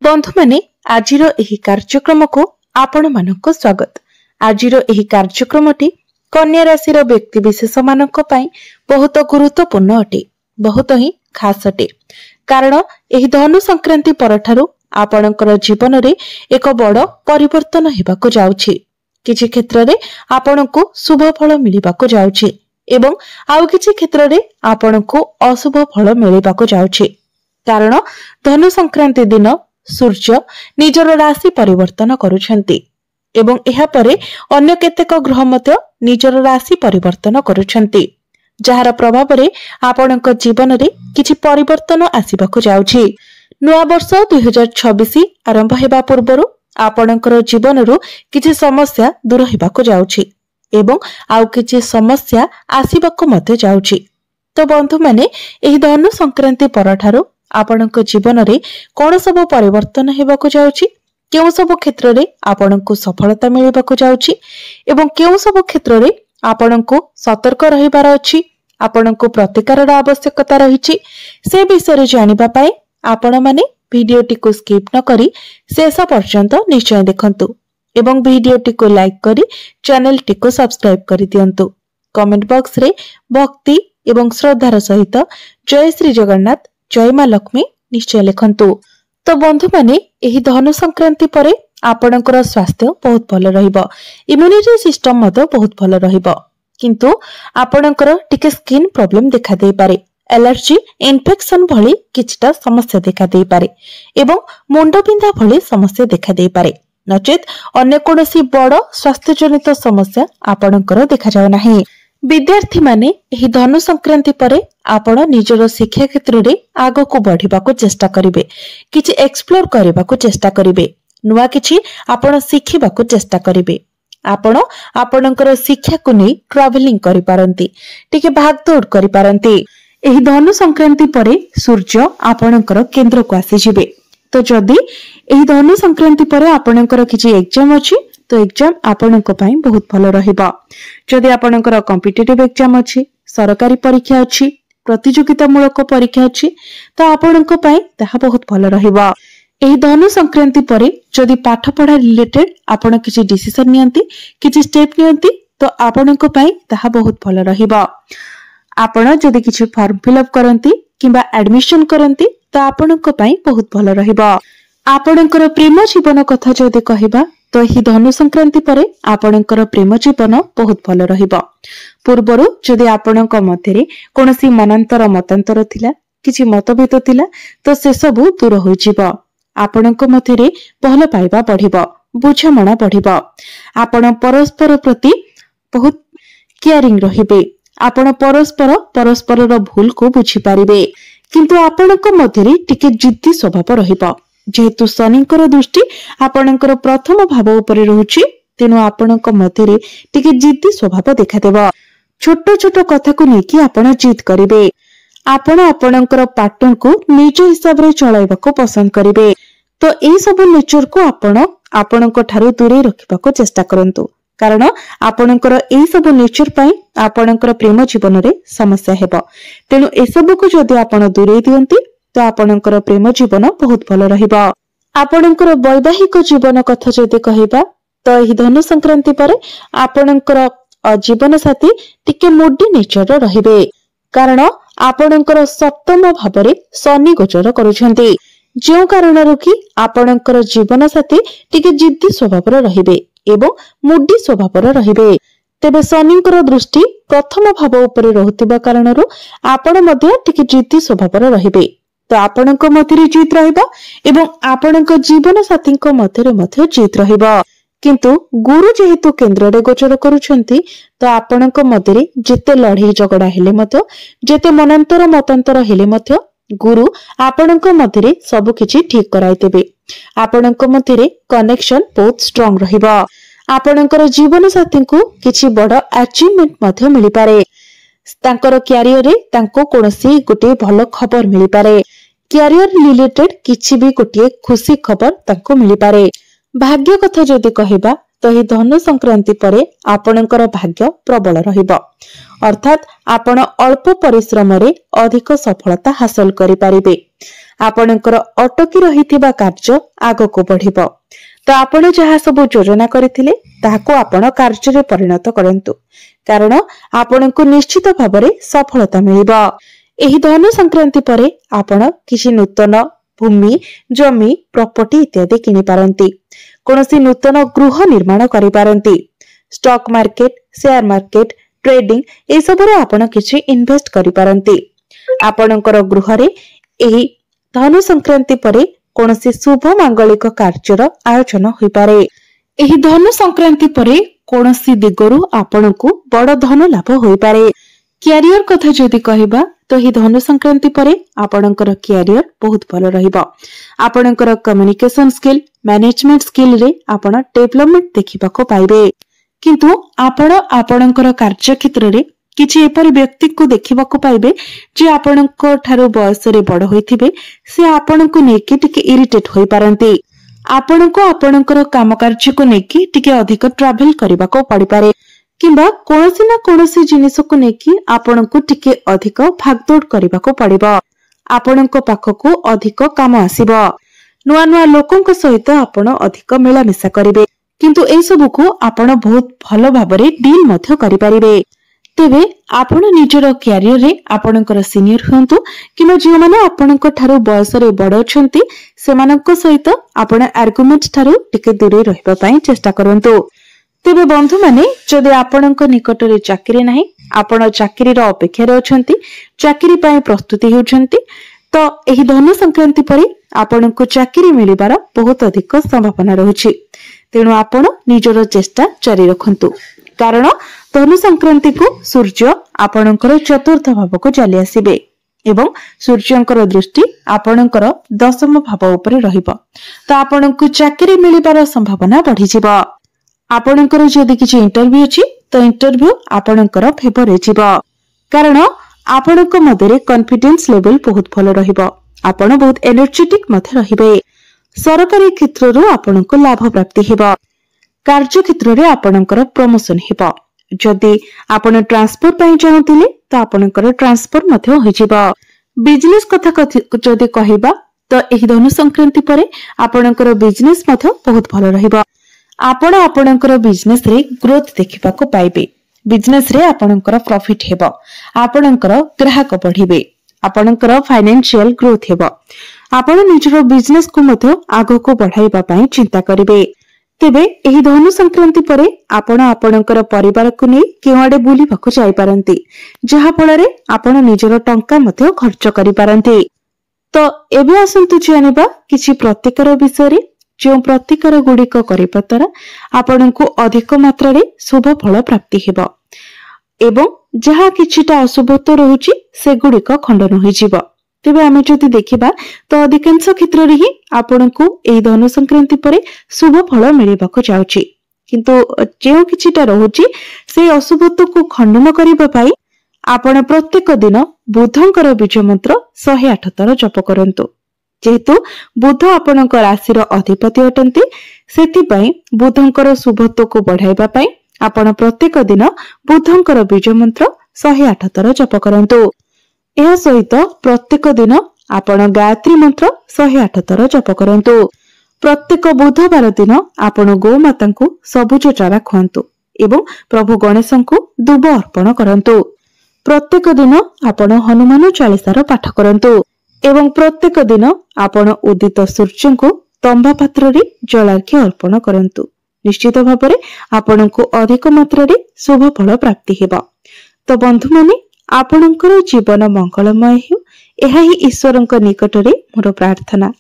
बंधु माने आजिर एही कार्यक्रम को आपण मानक स्वागत। आजिर एही कार्यक्रमटी कन्या राशि व्यक्ति विशेष मानक पई बहुत गुरुत्वपूर्ण अटे, बहुत ही खास अटे। कारण एही धनु संक्रांति परठारु आपणकर जीवन रे एक बड़ परिवर्तन हेबाको जाउछि। किछि क्षेत्र रे आपणको शुभ फल मिलिबाको जाउछि एवं आउ किछि क्षेत्र रे आपणको अशुभ फल मिलिबाको जाउछि। कारण धनु संक्रांति दिन सूर्य निजर राशि परिवर्तन करुछंती एवं एहा परे अन्य केतेक ग्रह मध्य निजर राशि परिवर्तन करुछंती, जहार प्रभाव रे आपणक जीवन रे किछि परिवर्तन आसीबाको जाउछि। नया वर्ष 2026 आरंभ हेबा पूर्वरु आपणकर जीवन रु किछि समस्या दूर हेबाको जाउछि एवं आउ किछि समस्या आसीबाको मध्य जाउछि। तो बंधु माने एही धनु संक्रांति परठारु आपणक जीवन रे कोन सब परिवर्तन हेबाको जाउछि, केउ सब क्षेत्र रे आपणको सफलता मिलिबाको जाउछि एवं केउ सब क्षेत्र रे आपणको सतर्क रहिबार अछि, आपणको प्रतिकार आवश्यकता रहिछि, से विषय रे जानिबा पई आपण माने वीडियोटी को स्किप न करी शेष पर्यंत निश्चय देखंतु एवं वीडियोटी को लाइक करी चैनल टी को सब्सक्राइब करि दियंतु। कमेंट बॉक्स रे भक्ति एवं श्रद्धार सहित जय श्री जगन्नाथ जय मां लक्ष्मी निश्चय लिखंतु। तो बंधु माने एही धनु संक्रांति परे आपणकर स्वास्थ्य बहुत भल रहिबो, इम्यूनिटी सिस्टम मतो बहुत भल रहिबो, किंतु आपणकर टिके स्किन प्रॉब्लम देखा देई पारे, एलर्जी इन्फेक्शन भली किछटा समस्या देखा देई पारे एवं मुंड बिंधा भली समस्या देखा देई पारे, नचेत अन्य कोनोसी बड़ स्वास्थ्य जनित समस्या आपणकर देखा जाय नाही। विद्यार्थी माने एही धनु संक्रांति परे आपण निजर शिक्षा क्षेत्र रे आगो को बढ़िबाको चेष्टा करिवे, किछि एक्सप्लोर करिबाको चेष्टा करिवे, नुवा किछि आपण शिखिबाको चेष्टा करिवे। आपण आपणकर शिक्षा को नै ट्रैवलिंग करि पारंती, टिके भागदौड़ करि पारंती। एही धनु संक्रांति परे सूर्य आपणकर केंद्र को आसी जिवे। तो जदी एही धनु संक्रांति परे आपणकर किछि एग्जाम अछि तो एग्जाम आपणक पई बहुत भल रहिबा। जदि आपणकर कॉम्पिटिटिव एग्जाम अछि, सरकारी परीक्षा अछि, प्रतियोगिता मूलक परीक्षा अछि तो आपणक पई ताहा बहुत भल रहिबा। एही धनु संक्रांति परे जदि पाठ पढ़ा रिलेटेड आपण किछि डिसिजन नियंती, किछि स्टेप नियंती तो आपणक पई ताहा बहुत भल रहिबा। आपण जदि किछि फॉर्म फिलअप करंती किबा एडमिशन करंती तो आपणक पई बहुत भल रहिबा। आपणकर प्रेम जीवन कथा जदि कहिबा तो एही धनु संक्रांति परे आपणकर प्रेम जीवन बहुत भल रहिबा। पूर्वरु जदि आपणक मध्यरे कोनोसी मनांतर मतांतर थिला, किछि मतभेद थिला तो से सब दूर होई जिवो। आपणक मध्यरे भल पाइबा बढ़िबो, बुझामणा बढ़िबो, आपण परस्पर प्रति बहुत केयरिंग रहिबे, आपण परस्परर भूल को बुझी पारिबे, किंतु आपणक मध्यरे टिके जिद्दी स्वभाव रहिबो। जेहेतु शनिकर दृष्टि आपणकर प्रथम भाव उपरे रहुछि तेनु आपणक मध्यरे टिके जिद्दी स्वभाव देखा देबो। छोट छोट कथा को नेकी आपण जिद करिवे, आपण आपणकर पार्टनर को निज हिसाब रे चलाइबाको पसंद करिवे। तो ए सब नेचर को आपण आपणक ठारू दूरे रखिबाको चेष्टा करंतु, कारण आपणकर ए सब नेचर पई आपणकर प्रेम जीवन रे समस्या हेबो। तेनु ए सब को जदि आपण दूरे दियंती तो आपणकर प्रेम जीवन बहुत भल रहिबा। आपणकर वैवाहिक जीवन कथा जदि कहिबा तो एही धनु संक्रांति परे आपणकर जीवन साथी टिके मूडी नेचर रहिबे, कारण आपणकर सप्तम भावरे शनि गोचर करूछंती, जे कारणरु कि आपणकर जीवन साथी टिके जिद्दी स्वभावर रहिबे एवं मूडी स्वभावर रहिबे। तेबे शनिकर दृष्टि प्रथम भाव उपरे रहुतिबा कारणरु आपण मध्ये टिके जिद्दी स्वभावर रहिबे। तो आपणक मध्यरे जीत रहिबा एवं आपणक जीवन साथीक मध्यरे मध्य जीत रहिबा। किंतु गुरु जेहेतु केंद्र रे गोचर करूछंती तो आपणक मध्यरे जेते लढई झगड़ा हेले मध्य, जेते मनांतर मतांतर हेले मध्य गुरु आपणक मध्यरे सब किछि ठीक कराइ देबे। आपणक मध्यरे कनेक्शन बहुत स्ट्रांग रहिबा। आपणकर जीवन साथी को किछि बड़ अचीवमेंट मध्य मिलि पारे। तांकर कैरियर रे तांको कोनोसी गोटे भलो खबर मिलि पारे, कैरियर रिलेटेड किछि भी गोटे खुशी खबर तांको मिलि पारे। भाग्य कथा जदि कहिबा तो ही धनु संक्रांति परे आपणकर भाग्य प्रबल रहिबो, अर्थात आपण अल्प परिश्रम रे अधिक सफलता हासिल करि पारिबे। आपणकर अटकी रहिथिबा कार्य आगको बढ़िबो। तो आपण जहाँ सब योजना करथिले ताहाको आपण कार्य रे परिणत करंतु, कारण आपणको निश्चित भाबरे सफलता मिलिबो। एही धनु संक्रांति परे आपण किछि नूतन भूमि, जमी, प्रॉपर्टी इत्यादि किनि पारंती। कोनोसी नूतन गृह निर्माण करि पारंती। Stock market, share market, trading ए सबरे आपण किछि इन्वेस्ट करि पारंती। आपणकर गृह रे एही धनु संक्रांति परे कोनोसी शुभ मांगलिक कार्यर आयोजन होई पारे। एही धनु संक्रांति परे कोनोसी दिगरु आपणकु बड़ धन लाभ होई पारे। कैरियर कथा जदि कहिबा तो ही धनु संक्रांति परे आपणकर कैरियर बहुत भल रहिबो। आपणकर कम्युनिकेशन स्किल, मैनेजमेंट स्किल रे आपण डेवलपमेंट देखिबाको पाइबे। किंतु आपण आपणकर कार्य क्षेत्र रे किछि एपरि व्यक्ति को देखिबाको पाइबे जे आपणक ठारो बयस रे बड़ होइथिबे, से आपणको नेकी टिके इरिटेट होई पारंती। आपणको आपणकर काम कार्य को नेकी टिके अधिक ट्रैवल करिबाको पड़ि पारे, किंबा कोनोसी ना कोनोसी जिनिस को नेकी आपणको टिके अधिक भागदौड़ करिबाको पड़िबो। आपणको पाखको अधिक काम आसीबो। नुआ नुआ लोकंक सहित आपण अधिक मेलामिशा करिवे, किंतु ए सब को आपण बहुत भलो भाबरे डील मध्य करि परिबे। तेबे आपण निजर कैरियर रे आपणकर सीनियर हुंतु किंबा जे माने आपणक ठारो बयस रे बड़ अछंती सेमानक सहित आपण आर्गुमेंट ठारो टिके दूरे रहबा पई चेष्टा करंतु। तेबे बंधु माने जदि आपणक निकट रे चाकरी नाही, आपण चाकरी रो अपेक्षा रे अछंती, चाकरी पई प्रस्तुति होउछंती, तो एही धनु संक्रांति परे आपणक चाकरी मिलिबार बहुत अधिक संभावना रहुछि। तेणु आपण निजर चेष्टा जारी रखंतु, कारण धनु संक्रांति को सूर्य आपणकर चतुर्थ भाव को चली आसीबे एवं सूर्यंकर दृष्टि आपणकर दशम भाव उपरे रहिबो। तो आपणक चाकरी मिलिबार संभावना बढ़ी जिवो। आपणकर जदि किछि इंटरव्यू अछि तो इंटरव्यू आपणकर फेवर रे जिवो, कारण आपणक मधरे कॉन्फिडेंस लेवल बहुत भलो रहिबो। आपण बहुत एनर्जेटिक मथे रहिबे। सरकारी क्षेत्र रो आपणको लाभ प्राप्ति हेबो। कार्य क्षेत्र रे आपणकर प्रमोशन हेबो। जदि आपण ट्रांसफर पई चाहतिले तो आपणकर ट्रांसफर मथे होई जिवो। बिजनेस कथा जदि कहिबा तो एही धनु संक्रांति परे आपणकर बिजनेस मथे बहुत भलो रहिबो। आपण आपणकर बिजनेस रे ग्रोथ देखिबाको पाइबे। बिजनेस रे आपणकर प्रॉफिट हेबो। आपणकर ग्राहक बढ़िबे। आपणकर फाइनेंशियल ग्रोथ हेबो। आपण निजरो बिजनेस को मथे आगो को बढ़ाइबा पई चिंता करिवे। तेबे एही धनु संक्रांति परे आपण आपणकर परिवार को नै केवाडे बुलिबाको जाई पारंती, जहा फଳରେ आपण निजरो टंका मथे खर्च करि पारंती। तो एबे आसंतु जानिबा किछि प्रतिकार विषय रे, जो प्रतिकार गुडिक करिबा द्वारा आपणको अधिक मात्रा रे शुभ फल प्राप्ति हेबो एवं जहा किछिटा अशुभत्व रहुछि से गुडिक खंडन होई जिवो। तेबे आमे जदि देखिबा तो अधिकांश क्षेत्र रे ही आपणको एही धनु संक्रांति परे शुभ फल मिलिबाको जाउछि, किंतु जे किछिटा रहुछि से अशुभत्व को खंडन करिबा पई आपण प्रत्येक दिन बुधंकर बीज मंत्र 108 थर जप करंतु। जेहेतु बुध आपणक राशि अधिपति अटंती, सेति पई बुधंकर शुभत्व को बढ़ाइबा पई आपण प्रत्येक दिन बुधंकर बीज मंत्र 108 थर जप करंतु। एहा सहित प्रत्येक दिन आपण गायत्री मंत्र 108 थर जप करंतु। प्रत्येक बुधवार दिन आपण गौ माता को सबुज चारा खुआंतु एवं प्रभु गणेश को दुब अर्पण करंतु। प्रत्येक दिन आपण हनुमान चालीसार पाठ करंतु एवं प्रत्येक दिन आपण उदित सूर्य को तंबा पात्र रे जलार्घ्य अर्पण करंतु। निश्चित भाବରେ आपणको अधिक मात्रा रे शुभ फल प्राप्ति हेबा। तो बंधु माने आपणकर जीवन मंगलमय हेउ, एहा ही ईश्वरଙ୍କ निकट रे मोर प्रार्थना।